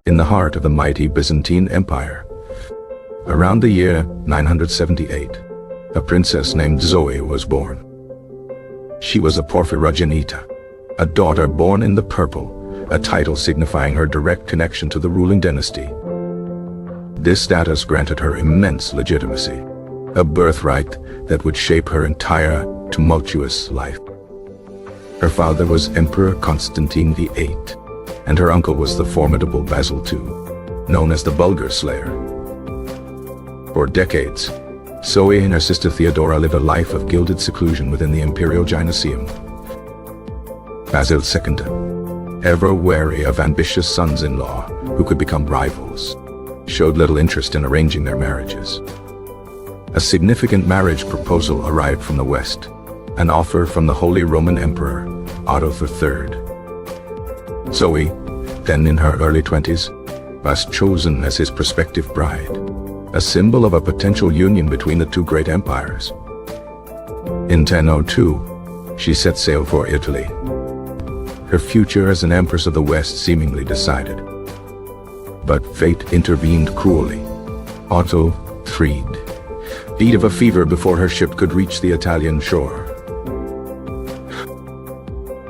In the heart of the mighty Byzantine Empire, around the year 978, a princess named Zoë was born. She was a Porphyrogenita, a daughter born in the purple, a title signifying her direct connection to the ruling dynasty. This status granted her immense legitimacy, a birthright that would shape her entire tumultuous life. Her father was Emperor Constantine VIII, and her uncle was the formidable Basil II, known as the Bulgar Slayer. For decades, Zoë and her sister Theodora lived a life of gilded seclusion within the imperial gynoecium. Basil II, ever wary of ambitious sons-in-law who could become rivals, showed little interest in arranging their marriages. A significant marriage proposal arrived from the West, an offer from the Holy Roman Emperor, Otto III. Zoë, then in her early 20s, was chosen as his prospective bride, a symbol of a potential union between the two great empires. In 1002, she set sail for Italy, her future as an empress of the West seemingly decided. But fate intervened cruelly. Otto died of a fever before her ship could reach the Italian shore.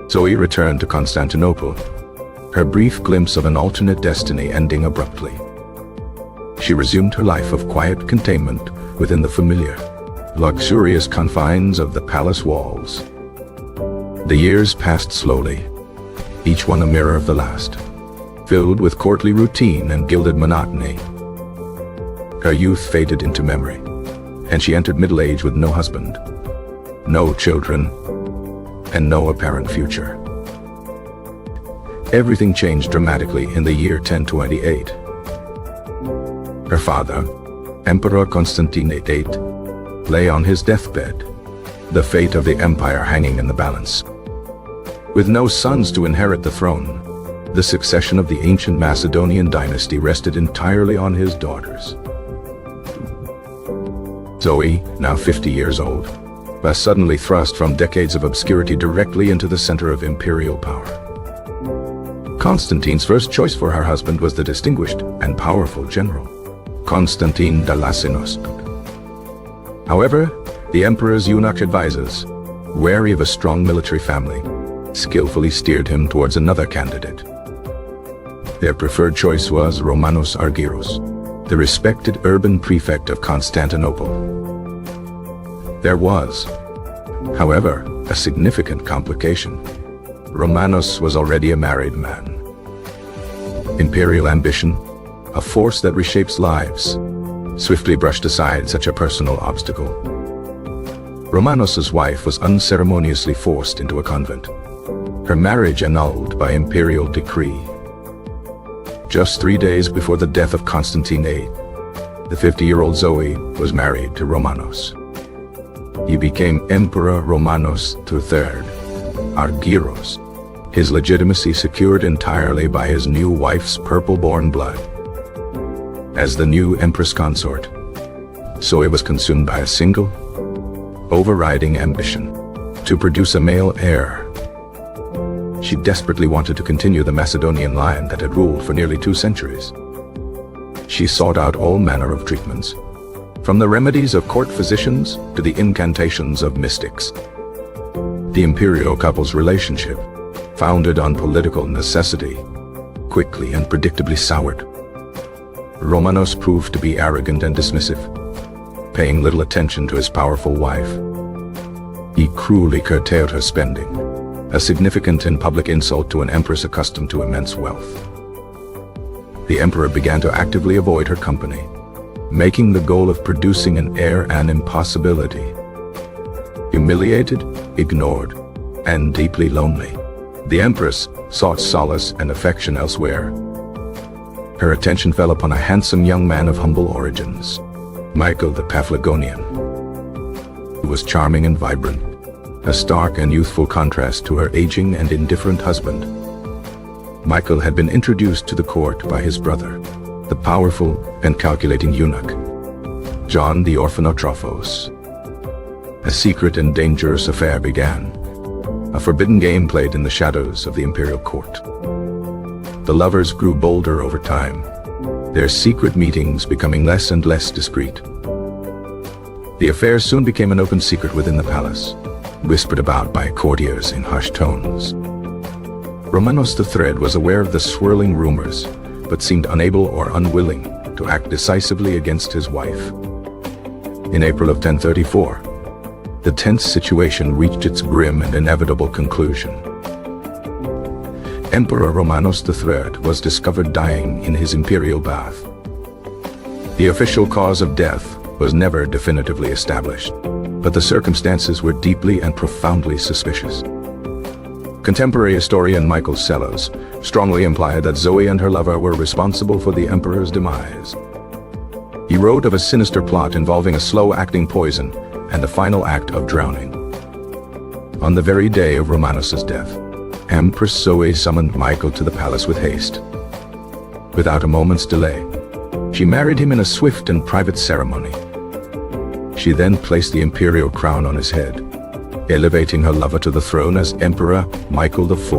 Zoë returned to Constantinople, her brief glimpse of an alternate destiny ending abruptly. She resumed her life of quiet containment within the familiar, luxurious confines of the palace walls. The years passed slowly, each one a mirror of the last, filled with courtly routine and gilded monotony. Her youth faded into memory, and she entered middle age with no husband, no children, and no apparent future. Everything changed dramatically in the year 1028. Her father, Emperor Constantine VIII, lay on his deathbed, the fate of the empire hanging in the balance. With no sons to inherit the throne, the succession of the ancient Macedonian dynasty rested entirely on his daughters. Zoë, now 50 years old, was suddenly thrust from decades of obscurity directly into the center of imperial power. Constantine's first choice for her husband was the distinguished and powerful general, Constantine Dalassinos. However, the emperor's eunuch advisors, wary of a strong military family, skillfully steered him towards another candidate. Their preferred choice was Romanos Argyros, the respected urban prefect of Constantinople. There was, however, a significant complication. Romanos was already a married man. Imperial ambition, a force that reshapes lives, swiftly brushed aside such a personal obstacle. Romanos's wife was unceremoniously forced into a convent, her marriage annulled by imperial decree. Just 3 days before the death of Constantine VIII, the 50-year-old Zoë was married to Romanos. He became Emperor Romanos III, Argyros, his legitimacy secured entirely by his new wife's purple-born blood. As the new empress consort, Zoë was consumed by a single, overriding ambition: to produce a male heir. She desperately wanted to continue the Macedonian line that had ruled for nearly 2 centuries. She sought out all manner of treatments, from the remedies of court physicians to the incantations of mystics. The imperial couple's relationship, founded on political necessity, quickly and predictably soured. Romanos proved to be arrogant and dismissive, paying little attention to his powerful wife. He cruelly curtailed her spending, a significant and public insult to an empress accustomed to immense wealth. The emperor began to actively avoid her company, making the goal of producing an heir an impossibility. Humiliated, ignored, and deeply lonely, the empress sought solace and affection elsewhere. Her attention fell upon a handsome young man of humble origins, Michael the Paphlagonian, who was charming and vibrant, a stark and youthful contrast to her aging and indifferent husband. Michael had been introduced to the court by his brother, the powerful and calculating eunuch, John the Orphanotrophos. A secret and dangerous affair began. a forbidden game played in the shadows of the imperial court. The lovers grew bolder over time, their secret meetings becoming less and less discreet. The affair soon became an open secret within the palace, whispered about by courtiers in hushed tones. Romanos III was aware of the swirling rumors, but seemed unable or unwilling to act decisively against his wife. In April of 1034, the tense situation reached its grim and inevitable conclusion. Emperor Romanos III was discovered dying in his imperial bath. The official cause of death was never definitively established, but the circumstances were deeply and profoundly suspicious. Contemporary historian Michael Sellos strongly implied that Zoë and her lover were responsible for the emperor's demise. He wrote of a sinister plot involving a slow-acting poison and the final act of drowning. On the very day of Romanos's death, Empress Zoë summoned Michael to the palace with haste. Without a moment's delay, she married him in a swift and private ceremony. She then placed the imperial crown on his head, elevating her lover to the throne as Emperor Michael IV.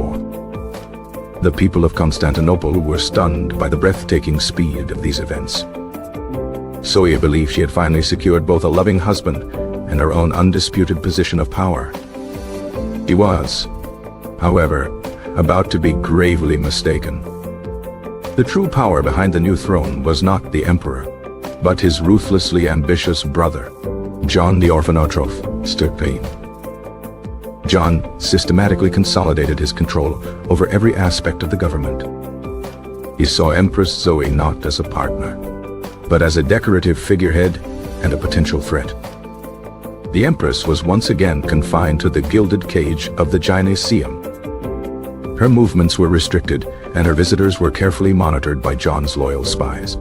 The people of Constantinople were stunned by the breathtaking speed of these events. Zoë believed she had finally secured both a loving husband and her own undisputed position of power. She was, however, about to be gravely mistaken. The true power behind the new throne was not the emperor, but his ruthlessly ambitious brother, John the Orphanotroph Sturgeon. John systematically consolidated his control over every aspect of the government. He saw Empress Zoë not as a partner, but as a decorative figurehead and a potential threat. The Empress was once again confined to the gilded cage of the Gyneceum. Her movements were restricted, and her visitors were carefully monitored by John's loyal spies.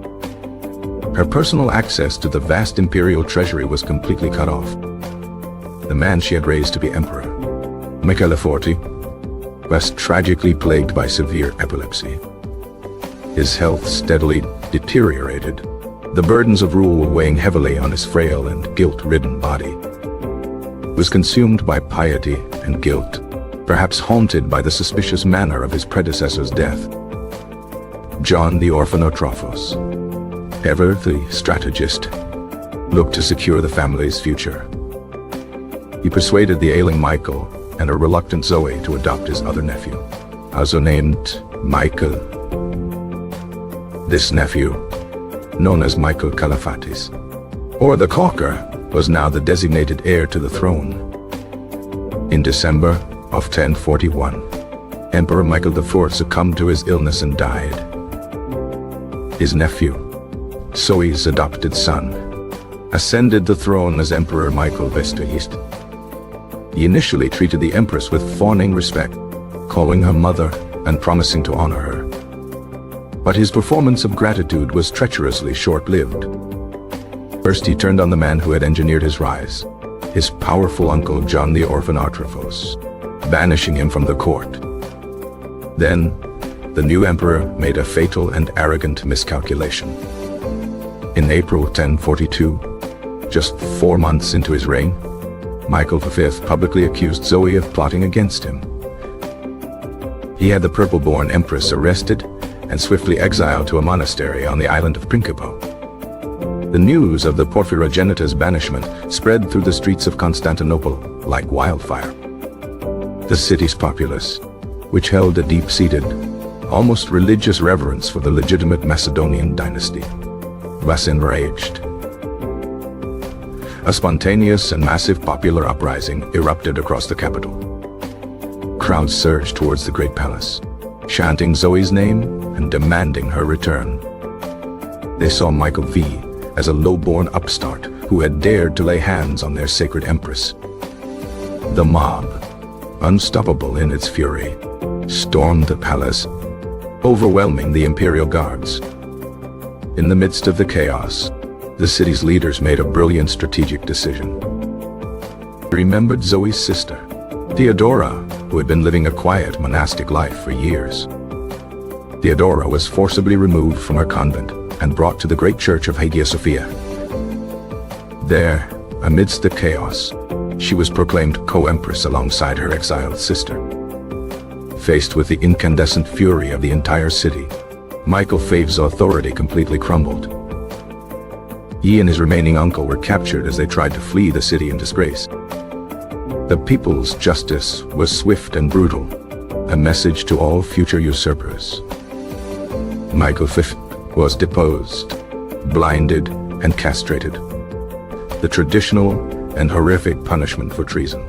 Her personal access to the vast imperial treasury was completely cut off. The man she had raised to be emperor, Michael IV, was tragically plagued by severe epilepsy. His health steadily deteriorated, the burdens of rule weighing heavily on his frail and guilt-ridden body. He was consumed by piety and guilt, perhaps haunted by the suspicious manner of his predecessor's death. John the Orphanotrophos, ever the strategist, looked to secure the family's future. He persuaded the ailing Michael and a reluctant Zoë to adopt his other nephew, also named Michael. This nephew, known as Michael Calaphates, or the Caulker, was now the designated heir to the throne. In December of 1041, Emperor Michael IV succumbed to his illness and died. His nephew, Zoë's adopted son, ascended the throne as Emperor Michael Vestaist. He initially treated the Empress with fawning respect, calling her mother and promising to honor her. But his performance of gratitude was treacherously short-lived. First, he turned on the man who had engineered his rise, his powerful uncle John the Orphanotrophos, banishing him from the court. Then, the new emperor made a fatal and arrogant miscalculation. In April 1042, just 4 months into his reign, Michael V publicly accused Zoë of plotting against him. He had the purple-born empress arrested and swiftly exiled to a monastery on the island of Principo. The news of the Porphyrogenita's banishment spread through the streets of Constantinople like wildfire. The city's populace, which held a deep-seated, almost religious reverence for the legitimate Macedonian dynasty, was enraged. A spontaneous and massive popular uprising erupted across the capital. Crowds surged towards the great palace, chanting Zoë's name and demanding her return. They saw Michael V as a low-born upstart who had dared to lay hands on their sacred empress. The mob, unstoppable in its fury, stormed the palace, overwhelming the imperial guards. In the midst of the chaos, the city's leaders made a brilliant strategic decision. They remembered Zoë's sister, Theodora, who had been living a quiet monastic life for years. Theodora was forcibly removed from her convent and brought to the great church of Hagia Sophia. There, amidst the chaos, she was proclaimed co-empress alongside her exiled sister. Faced with the incandescent fury of the entire city, Michael Fave's authority completely crumbled. He and his remaining uncle were captured as they tried to flee the city in disgrace. The people's justice was swift and brutal, a message to all future usurpers. Michael V was deposed, blinded, and castrated, the traditional and horrific punishment for treason.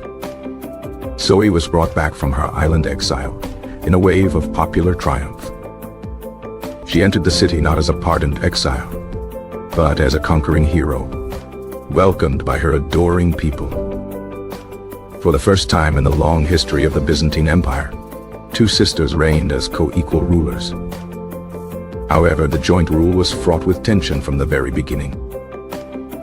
Zoë was brought back from her island exile in a wave of popular triumph. She entered the city not as a pardoned exile, but as a conquering hero, welcomed by her adoring people. For the first time in the long history of the Byzantine Empire, two sisters reigned as co-equal rulers. However, the joint rule was fraught with tension from the very beginning.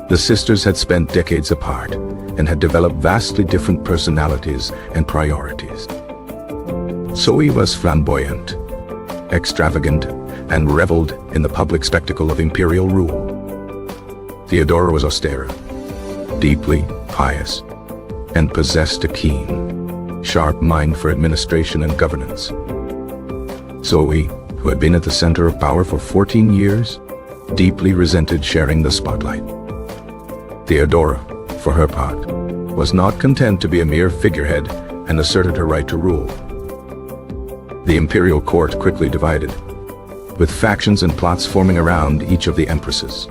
The sisters had spent decades apart and had developed vastly different personalities and priorities. Zoë was flamboyant, extravagant, and reveled in the public spectacle of imperial rule. Theodora was austere, deeply pious, and possessed a keen, sharp mind for administration and governance. Zoë, who had been at the center of power for 14 years, deeply resented sharing the spotlight. Theodora, for her part, was not content to be a mere figurehead and asserted her right to rule. The imperial court quickly divided, with factions and plots forming around each of the empresses.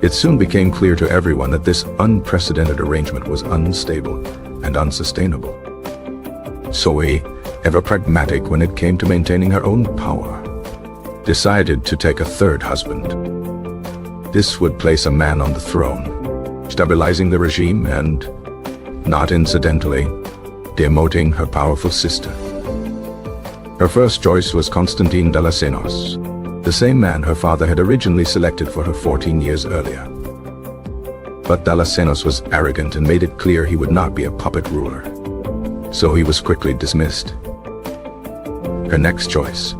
It soon became clear to everyone that this unprecedented arrangement was unstable and unsustainable. Zoë, ever pragmatic when it came to maintaining her own power, decided to take a third husband. This would place a man on the throne, stabilizing the regime and, not incidentally, demoting her powerful sister. Her first choice was Constantine Dalasenos, the same man her father had originally selected for her 14 years earlier. But Dalasenos was arrogant and made it clear he would not be a puppet ruler, so he was quickly dismissed. Her next choice,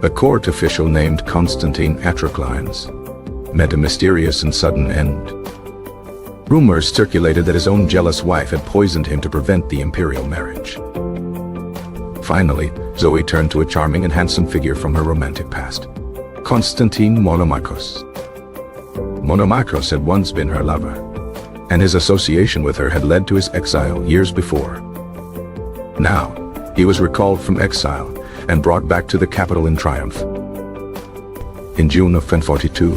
a court official named Constantine Atroclines, met a mysterious and sudden end. Rumors circulated that his own jealous wife had poisoned him to prevent the imperial marriage. Finally, Zoë turned to a charming and handsome figure from her romantic past, Constantine Monomachos. Monomachos had once been her lover, and his association with her had led to his exile years before. Now, he was recalled from exile and brought back to the capital in triumph. In June of 1042,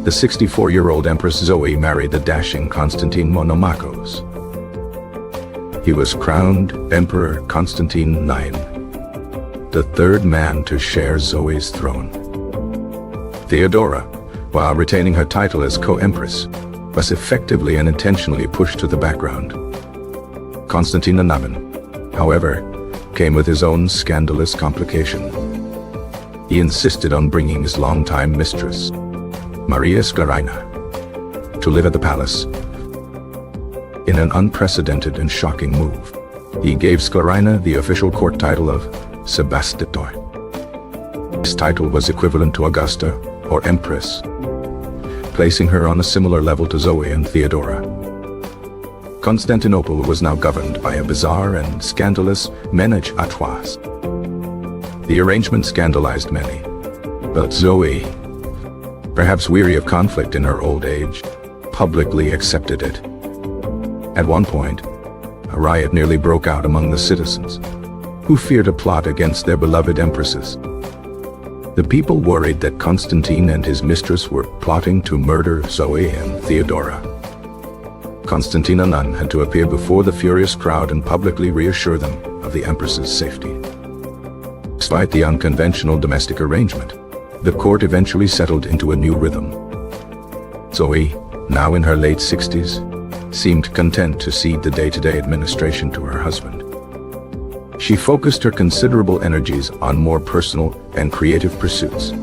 the 64-year-old Empress Zoë married the dashing Constantine Monomachos. He was crowned Emperor Constantine IX, the third man to share Zoë's throne. Theodora, while retaining her title as co-empress, was effectively and intentionally pushed to the background. Constantine IX, however, came with his own scandalous complication. He insisted on bringing his longtime mistress, Maria Sklarina, to live at the palace. In an unprecedented and shocking move, he gave Sklarina the official court title of Sebastitoi. This title was equivalent to Augusta or Empress, placing her on a similar level to Zoë and Theodora. Constantinople was now governed by a bizarre and scandalous ménage à trois. The arrangement scandalized many, but Zoë, perhaps weary of conflict in her old age, publicly accepted it. At one point, a riot nearly broke out among the citizens, who feared a plot against their beloved empresses. The people worried that Constantine and his mistress were plotting to murder Zoë and Theodora. Constantine IX had to appear before the furious crowd and publicly reassure them of the empress's safety. Despite the unconventional domestic arrangement, the court eventually settled into a new rhythm. Zoë, now in her late 60s, seemed content to cede the day-to-day administration to her husband. She focused her considerable energies on more personal and creative pursuits.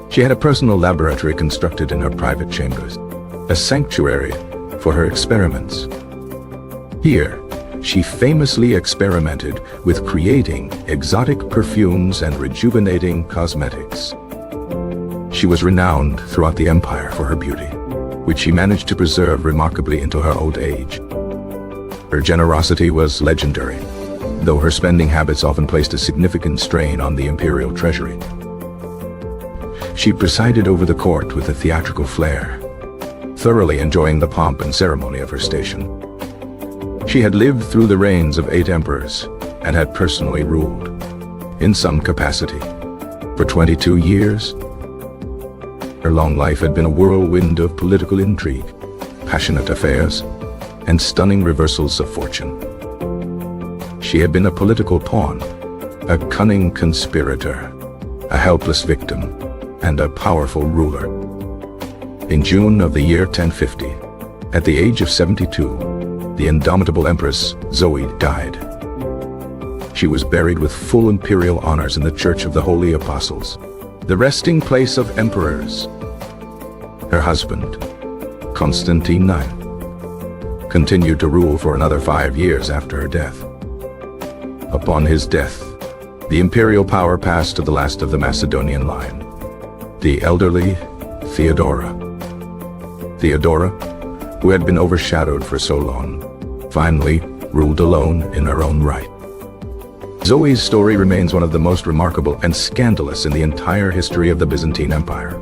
She had a personal laboratory constructed in her private chambers, a sanctuary for her experiments. Here, she famously experimented with creating exotic perfumes and rejuvenating cosmetics. She was renowned throughout the empire for her beauty, which she managed to preserve remarkably into her old age. Her generosity was legendary, though her spending habits often placed a significant strain on the imperial treasury. She presided over the court with a theatrical flair, thoroughly enjoying the pomp and ceremony of her station. She had lived through the reigns of 8 emperors and had personally ruled, in some capacity, for 22 years. Her long life had been a whirlwind of political intrigue, passionate affairs, and stunning reversals of fortune. She had been a political pawn, a cunning conspirator, a helpless victim, and a powerful ruler. In June of the year 1050, at the age of 72, the indomitable Empress Zoë died. She was buried with full imperial honors in the Church of the Holy Apostles, the resting place of emperors. Her husband, Constantine IX, continued to rule for another 5 years after her death. Upon his death, the imperial power passed to the last of the Macedonian line, the elderly Theodora. Theodora, who had been overshadowed for so long, finally ruled alone in her own right. Zoe's story remains one of the most remarkable and scandalous in the entire history of the Byzantine Empire.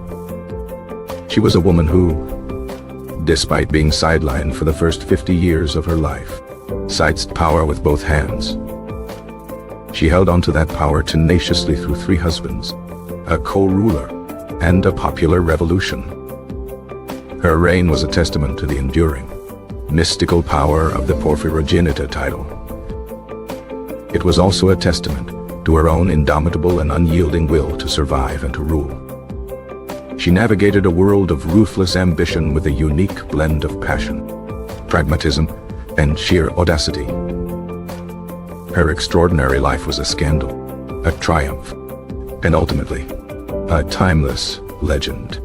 She was a woman who, despite being sidelined for the first 50 years of her life, seized power with both hands. She held on to that power tenaciously through 3 husbands, a co-ruler, and a popular revolution. Her reign was a testament to the enduring, mystical power of the Porphyrogenita title. It was also a testament to her own indomitable and unyielding will to survive and to rule. She navigated a world of ruthless ambition with a unique blend of passion, pragmatism, and sheer audacity. Her extraordinary life was a scandal, a triumph, and ultimately, a timeless legend.